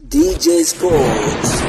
DJ Sports.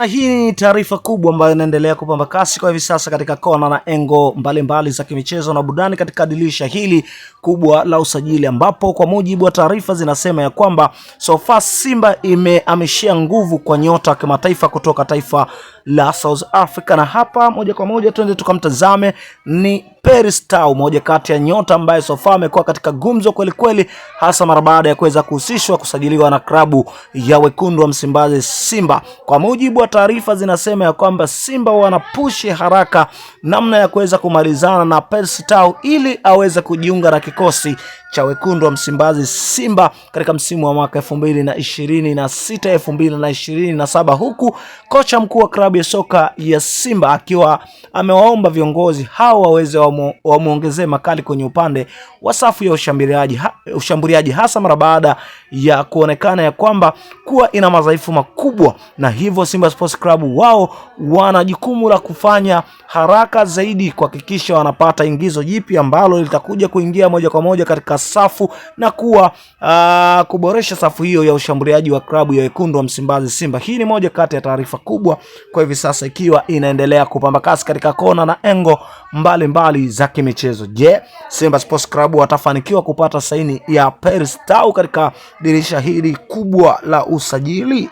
Hii ni taarifa kubwa ambayo inaendelea kupamba kasi kwa hivi sasa katika kona na engo mbalimbali za kimichezo na burudani katika dirisha hili kubwa la usajili, ambapo kwa mujibu wa taarifa zinasema ya kwamba so far Simba imehamishia nguvu kwa nyota wa kimataifa kutoka taifa la South Africa, na hapa moja kwa moja twende tukamtazame ni Peris Tau, moja kati ya nyota ambaye so far amekuwa katika gumzo kweli kweli, hasa mara baada ya kuweza kuhusishwa kusajiliwa na klabu ya wekundu wa Msimbazi Simba. Kwa mujibu wa taarifa zinasema ya kwamba Simba wanapushi haraka namna ya kuweza kumalizana na Peris Tau ili aweze kujiunga na kikosi cha wekundu wa Msimbazi Simba katika msimu wa mwaka 2026 2027, huku kocha mkuu wa klabu ya soka ya Simba akiwa amewaomba viongozi hao waweze wamuongezee makali kwenye upande wa safu ya ushambuliaji hasa mara baada ya kuonekana ya kwamba kuwa ina madhaifu makubwa, na hivyo Simba Sports Club wao wana jukumu la kufanya haraka zaidi kuhakikisha wanapata ingizo jipi ambalo litakuja kuingia moja kwa moja katika safu na kuwa kuboresha safu hiyo ya ushambuliaji wa klabu ya wekundu wa Msimbazi Simba. Hii ni moja kati ya taarifa kubwa kwa hivi sasa ikiwa inaendelea kupamba kasi katika kona na engo mbalimbali za kimichezo. Je, Simba Sports Club watafanikiwa kupata saini ya Peris Tau katika dirisha hili kubwa la usajili?